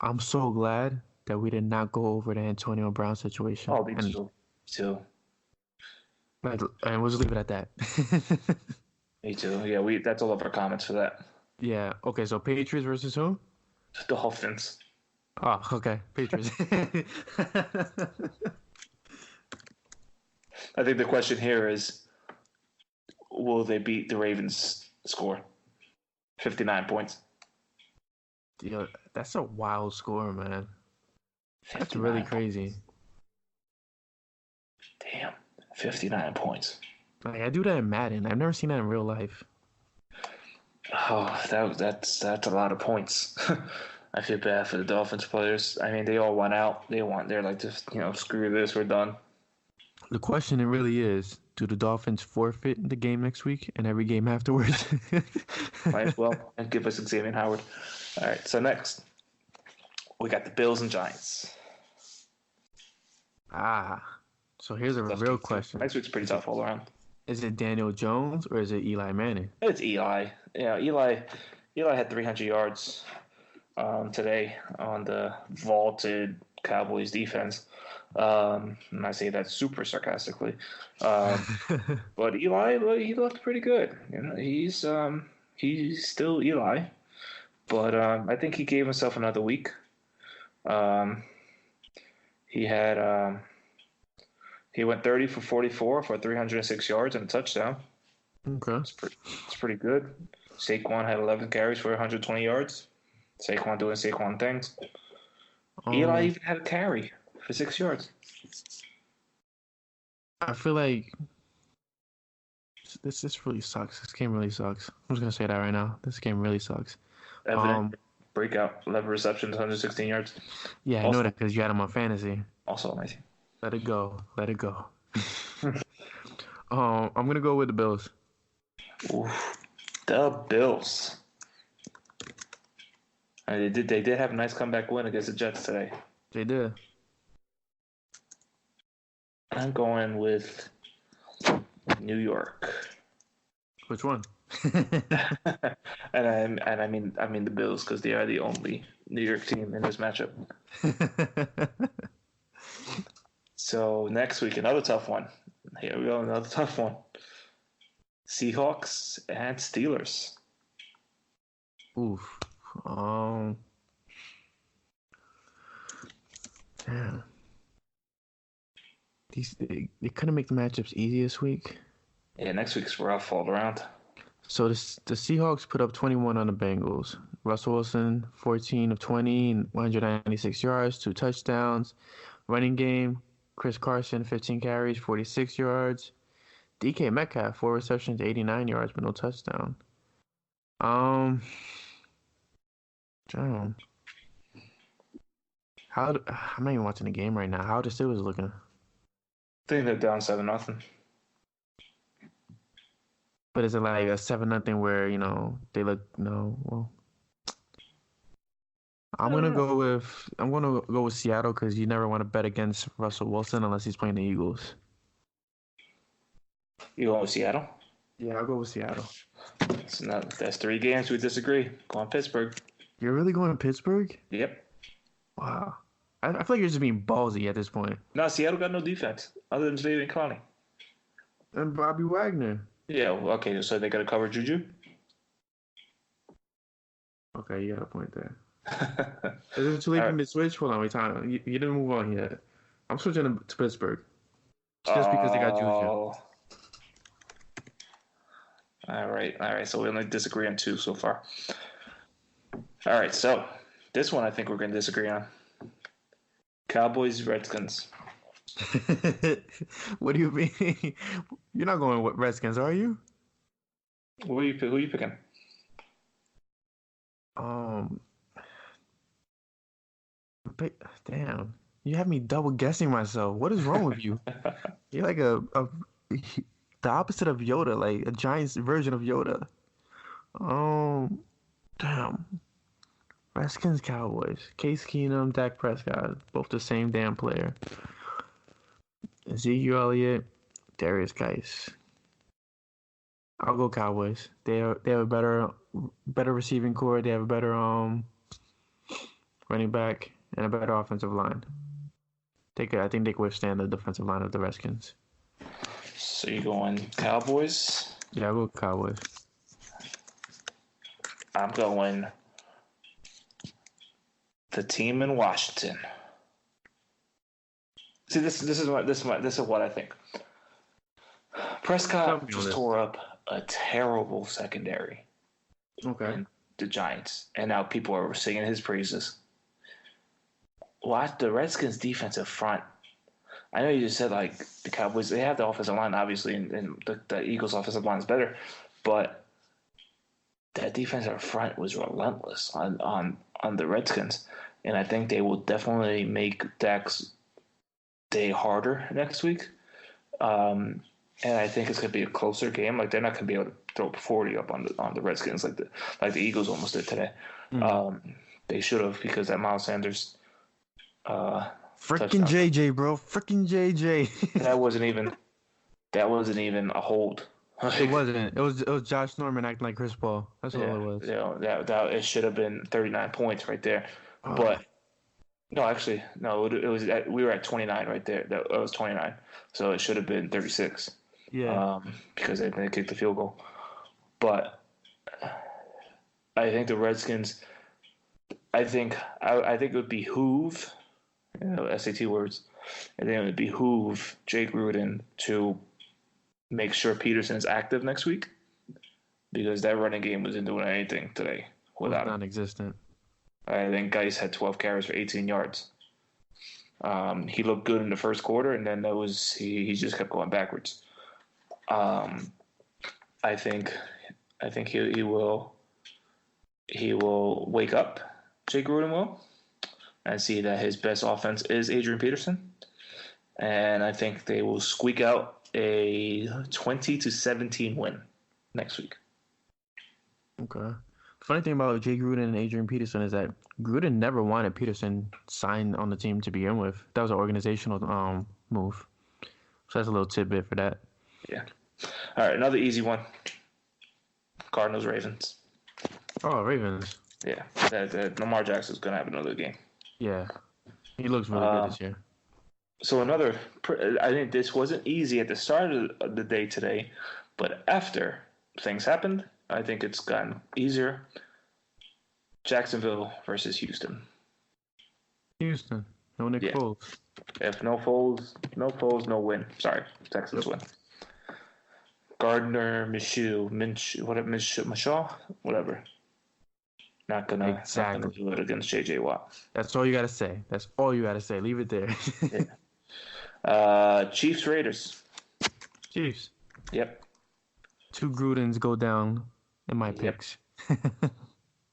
I'm so glad that we did not go over the Antonio Brown situation. Oh, me too. And we'll just leave it at that. Me too. Yeah, that's all of our comments for that. Yeah. Okay. So Patriots versus who? The Dolphins. Oh, okay. Patriots. I think the question here is, will they beat the Ravens' score? 59 points. That's a wild score, man. That's really crazy. Damn, 59 points. Like, I do that in Madden. I've never seen that in real life. Oh, that's a lot of points. I feel bad for the Dolphins players. I mean, they all went out. They're like, just screw this, we're done. The question it really is: do the Dolphins forfeit the game next week and every game afterwards? Might as well, and give us Xavier Howard. All right. So next, we got the Bills and Giants. So here's a real question. Next week's pretty tough all around. Is it Daniel Jones or is it Eli Manning? It's Eli. Yeah, Eli had 300 yards today on the vaulted Cowboys defense. And I say that super sarcastically. But Eli, he looked pretty good. He's still Eli, but I think he gave himself another week. He went 30 for 44 for 306 yards and a touchdown. Okay. It's pretty good. Saquon had 11 carries for 120 yards. Saquon doing Saquon things. Eli even had a carry for 6 yards. I feel like this really sucks. This game really sucks. I'm just going to say that right now. This game really sucks. Evident breakout, 11 receptions, 116 yards. Yeah, I know that because you had him on fantasy. Also amazing. Let it go. I'm going to go with the Bills. Oof. The Bills. They did have a nice comeback win against the Jets today. They did. I'm going with New York. Which one? and I mean the Bills, because they are the only New York team in this matchup. So next week, another tough one. Here we go, another tough one. Seahawks and Steelers. Oof. Yeah. They couldn't make the matchups easy this week. Yeah, next week's rough all around. So the Seahawks put up 21 on the Bengals. Russell Wilson, 14 of 20, 196 yards, 2 touchdowns. Running game, Chris Carson, 15 carries, 46 yards. DK Metcalf, 4 receptions, 89 yards, but no touchdown. Damn. I'm not even watching the game right now. How the Steelers looking? I think they're down 7-0. But is it like a 7-0 where they look well? I'm gonna go with Seattle because you never want to bet against Russell Wilson unless he's playing the Eagles. You going with Seattle? Yeah, I'll go with Seattle. That's 3 games we disagree. Go on Pittsburgh. You're really going to Pittsburgh? Yep. Wow. I feel like you're just being ballsy at this point. No, Seattle got no defense other than David Clowney. And Bobby Wagner. Yeah, okay, so they got to cover Juju? Okay, you got a point there. Is it too late for me to switch? Hold on, wait, time. You didn't move on yet. I'm switching to Pittsburgh. Just because they got Juju. All right. So we only disagree on 2 so far. All right, so This one I think we're going to disagree on. Cowboys, Redskins. What do you mean? You're not going with Redskins, are you? Who are you picking? Damn. You have me double guessing myself. What is wrong with you? You're like the opposite of Yoda, like a giant version of Yoda. Damn. Redskins, Cowboys. Case Keenum, Dak Prescott, both the same damn player. Ezekiel Elliott, Darius Geis. I'll go Cowboys. They have a better receiving core. They have a better running back and a better offensive line. I think they can withstand the defensive line of the Redskins. So you're going Cowboys? Yeah, I'll go Cowboys. I'm going the team in Washington. See, this is what I think. Prescott just tore up a terrible secondary. Okay. In the Giants, and now people are singing his praises. Watch the Redskins' defensive front. I know you just said like the Cowboys, they have the offensive line obviously, and the Eagles' offensive line is better, but that defensive front was relentless on the Redskins, and I think they will definitely make Dak's day harder next week. And I think it's going to be a closer game. Like they're not going to be able to throw 40 up on the Redskins like the Eagles almost did today. Mm-hmm. They should have, because that Miles Sanders. Freaking JJ, bro! Freaking JJ. that wasn't even a hold. It wasn't. It was Josh Norman acting like Chris Paul. That's all it was. That it should have been 39 points right there. Oh. But no, actually, no. It was we were at 29 right there. That was 29. So it should have been 36. Yeah. Because they kicked the field goal. But I think the Redskins. I think it would behoove. SAT words. I think it would behoove Jake Gruden to make sure Peterson is active next week, because that running game wasn't doing anything today without him. Non-existent. I think Geis had 12 carries for 18 yards. He looked good in the first quarter, and then he just kept going backwards. I think he will wake up. Jake Gruden will, and see that his best offense is Adrian Peterson, and I think they will squeak out a 20-17 win next week. Okay. Funny thing about Jay Gruden and Adrian Peterson is that Gruden never wanted Peterson signed on the team to begin with. That was an organizational move. So that's a little tidbit for that. Yeah. All right, another easy one. Cardinals, Ravens. Oh, Ravens. Yeah, Lamar Jackson's going to have another game. Yeah. He looks really good this year. So I think this wasn't easy at the start of the day today, but after things happened, I think it's gotten easier. Jacksonville versus Houston. Houston. No Nick Foles. If no Foles, no win. Sorry, Texans win. Gardner, Minshew, whatever. Not gonna do it against JJ Watt. That's all you gotta say. Leave it there. Yeah. Chiefs, Raiders. Chiefs. Yep. 2 Grudens go down in my picks.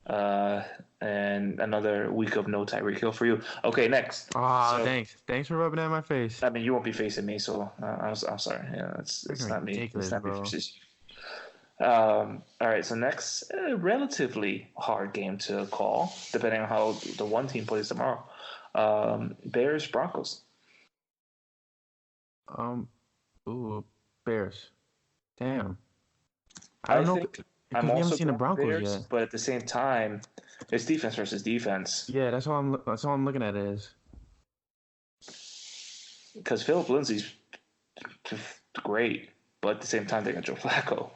And another week of no Tyreek Hill for you. Okay, next. Thanks for rubbing that in my face. I mean, you won't be facing me, so I'm sorry. Yeah, it's not me. It's not me versus you. All right, so next, relatively hard game to call, depending on how the one team plays tomorrow. Bears, Broncos. Bears. Damn. I don't know. We haven't seen the Broncos Bears, yet. But at the same time, it's defense versus defense. Yeah, that's all I'm looking at it as. Because Philip Lindsay's great, but at the same time, they got Joe Flacco.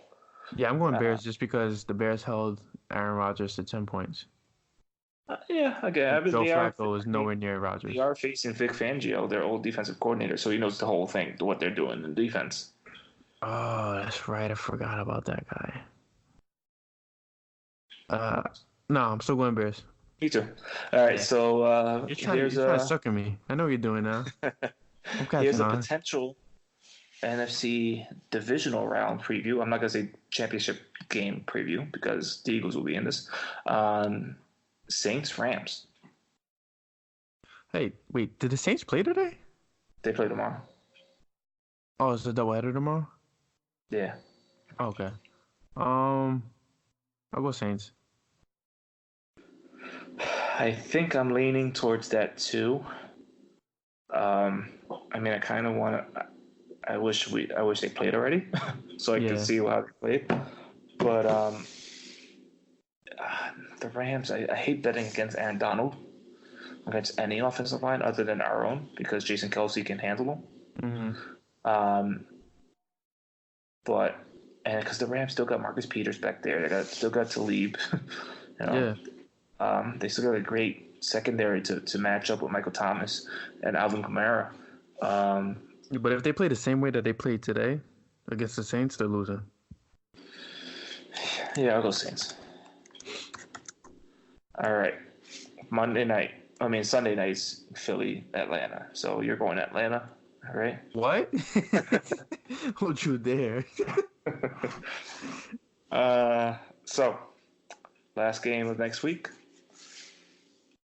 Yeah, I'm going Bears just because the Bears held Aaron Rodgers to 10 points. Yeah, okay. Joe Flacco is nowhere near Rodgers. They are facing Vic Fangio, their old defensive coordinator, so he knows the whole thing, what they're doing in defense. Oh, that's right. I forgot about that guy. No, I'm still going Bears. Me too. All right, Yeah. so You're trying to sucker me. I know what you're doing now. I'm here's catching a on. potential NFC divisional round preview. I'm not gonna say championship game preview because the Eagles will be in this. Saints Rams. Hey, wait, did the Saints play today? They play tomorrow. Oh, it's a doubleheader tomorrow? Yeah. Oh, okay. Um, I'll go Saints. I think I'm leaning towards that too. I mean, I kind of want to. I wish they played already, so I could Yeah. see how they played. But the Rams, I hate betting against Aaron Donald, against any offensive line other than our own, because Jason Kelsey can handle them. Um, but and because the Rams still got Marcus Peters back there, they still got Talib. you know, they still got a great secondary to match up with Michael Thomas and Alvin Kamara. But if they play the same way that they played today against the Saints, they're losing. Yeah, I'll go Saints. All right. Sunday night's Philly, Atlanta. So you're going to Atlanta, all right? What? Hold you there. So last game of next week,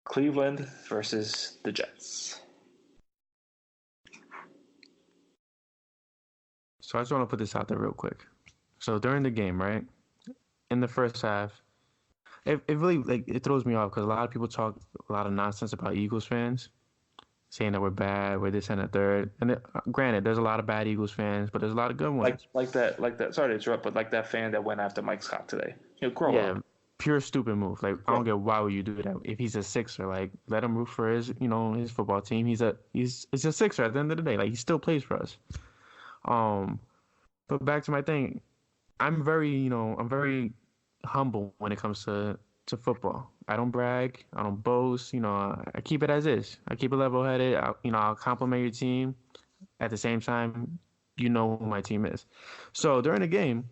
Cleveland versus the Jets. So I just want to put this out there real quick. So during the game, right, in the first half, it really it throws me off because a lot of people talk a lot of nonsense about Eagles fans, saying that we're bad, we're this and a third. And granted, there's a lot of bad Eagles fans, but there's a lot of good ones. Like that. Sorry to interrupt, but like that fan that went after Mike Scott today. Grow up. Pure stupid move. Like I don't get why would you do that if he's a Sixer. Like let him root for his his football team. He's a Sixer at the end of the day. Like he still plays for us. But back to my thing, I'm very humble when it comes to football. I don't brag. I don't boast. I keep it as is. I keep it level-headed. I'll compliment your team. At the same time, you know who my team is. So during the game,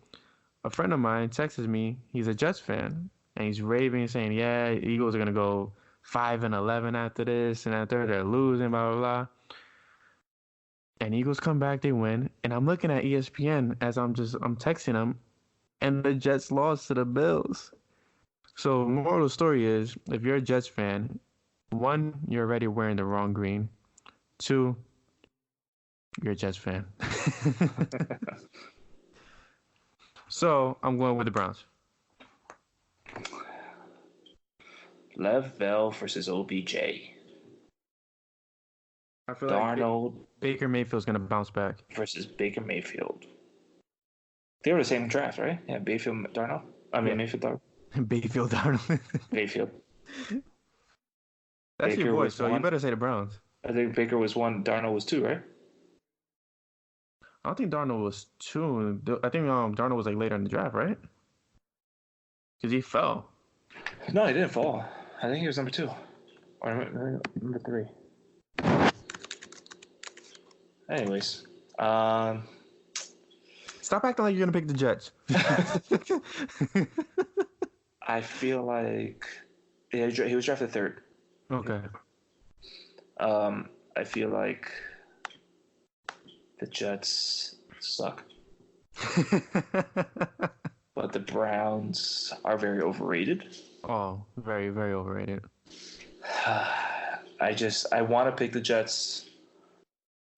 a friend of mine texted me. He's a Jets fan, and he's raving, saying, "Yeah, Eagles are gonna go 5-11 after this, and after they're losing, blah blah blah." And Eagles come back, they win, and I'm looking at ESPN as I'm texting him, and the Jets lost to the Bills. So moral of the story is, if you're a Jets fan, one, you're already wearing the wrong green. Two, you're a Jets fan. So I'm going with the Browns. Lev Bell versus OBJ. I feel Darnold like Baker Mayfield's going to bounce back. versus Baker Mayfield. They were the same draft, right? Yeah, Mayfield Darnold. Mayfield Darnold. Bayfield Darnold. Mayfield. That's Baker your boy, was so you one. better say the Browns. I think Baker was 1, Darnold was 2, right? I don't think Darnold was 2. I think Darnold was like later in the draft, right? Because he fell. No, he didn't fall. I think he was number 2. Or number 3. Anyways. Stop acting like you're going to pick the Jets. I feel like he was drafted 3rd. Okay. I feel like the Jets suck. But the Browns are very overrated. Oh, very, very overrated. I want to pick the Jets,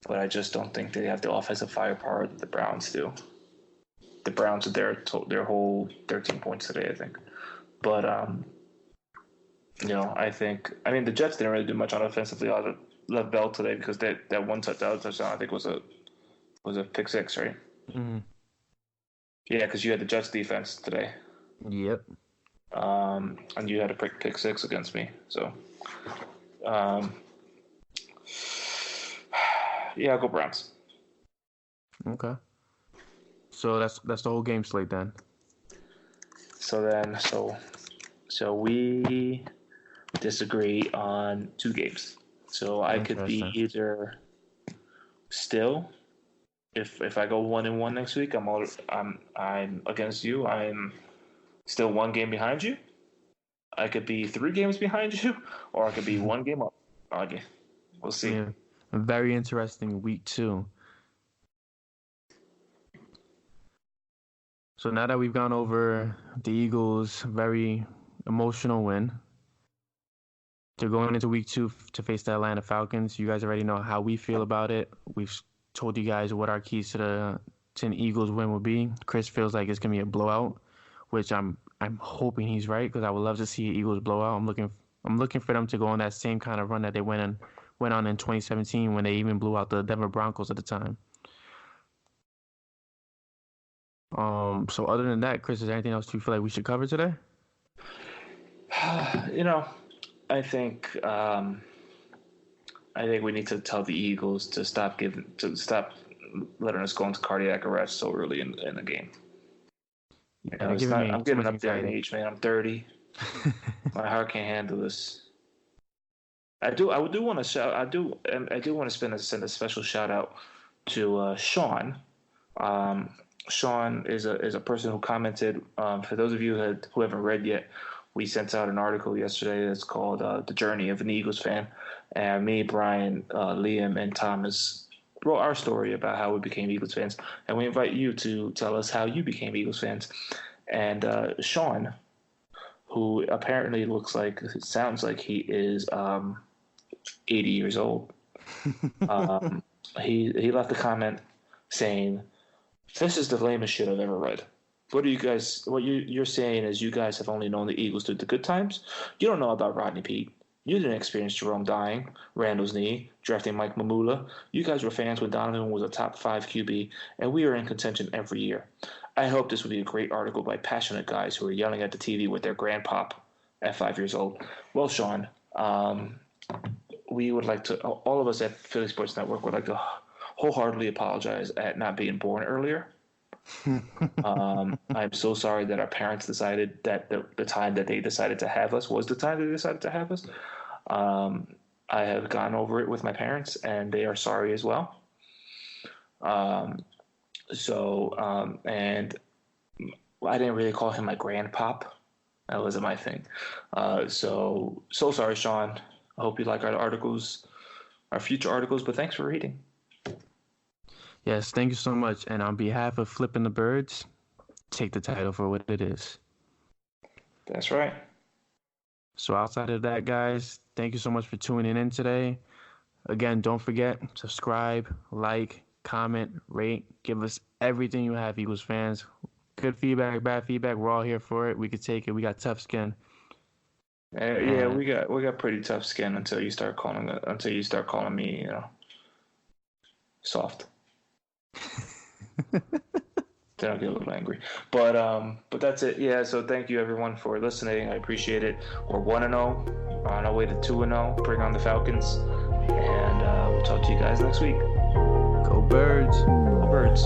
but I just don't think they have the offensive firepower that the Browns do. The Browns are their whole 13 points today, I think. But I think the Jets didn't really do much on offensively other than Lev Bell today because that one touchdown I think was a pick 6, right? Mm-hmm. Yeah, because you had the Jets defense today. Yep. And you had a pick 6 against me, so yeah, I'll go Browns. Okay. So that's the whole game slate then. So we disagree on 2 games. So I could be either still, if I go 1-1 next week, I'm against you. I'm still 1 game behind you. I could be 3 games behind you, or I could be 1 game up. Okay, we'll see. Yeah, a very interesting week 2. So now that we've gone over the Eagles' very emotional win, they're going into week 2 to face the Atlanta Falcons. You guys already know how we feel about it. We've told you guys what our keys to an Eagles win would be. Chris feels like it's gonna be a blowout, which I'm hoping he's right, because I would love to see an Eagles blowout. I'm looking for them to go on that same kind of run that they went on in 2017 when they even blew out the Denver Broncos at the time. So other than that, Chris, is there anything else you feel like we should cover today? I think we need to tell the Eagles to stop letting us go into cardiac arrest so early in the game. I'm getting up there in age, man. I'm 30. My heart can't handle this. I do want to send a special shout out to Sean. Sean is a person who commented. For those of you who haven't read yet, we sent out an article yesterday that's called "The Journey of an Eagles Fan," and me, Brian, Liam, and Thomas wrote our story about how we became Eagles fans, and we invite you to tell us how you became Eagles fans. And Sean, who apparently sounds like he is 80 years old, he left a comment saying, "This is the lamest shit I've ever read. What you're saying is you guys have only known the Eagles through the good times. You don't know about Rodney Peete. You didn't experience Jerome dying, Randall's knee, drafting Mike Mamula. You guys were fans when Donovan was a top 5 QB, and we were in contention every year. I hope this would be a great article by passionate guys who are yelling at the TV with their grandpop at 5 years old." Well, Sean, we would like to, all of us at Philly Sports Network would like to wholeheartedly apologize at not being born earlier. I'm so sorry that our parents decided that the time that they decided to have us was the time they decided to have us. I have gone over it with my parents, and they are sorry as well. And I didn't really call him my grandpop. That wasn't my thing. So sorry, Sean. I hope you like our articles, our future articles, but thanks for reading. Yes, thank you so much. And on behalf of Flipping the Birds, take the title for what it is. That's right. So outside of that, guys, thank you so much for tuning in today. Again, don't forget, subscribe, like, comment, rate, give us everything you have, Eagles fans. Good feedback, bad feedback, we're all here for it. We could take it. We got tough skin. Yeah, we got pretty tough skin until you start calling me, soft. Then I'll get a little angry. But that's it. Yeah, so thank you everyone for listening. I appreciate it. We're 1-0 on our way to 2-0. Bring on the Falcons. And we'll talk to you guys next week. Go Birds. Go Birds.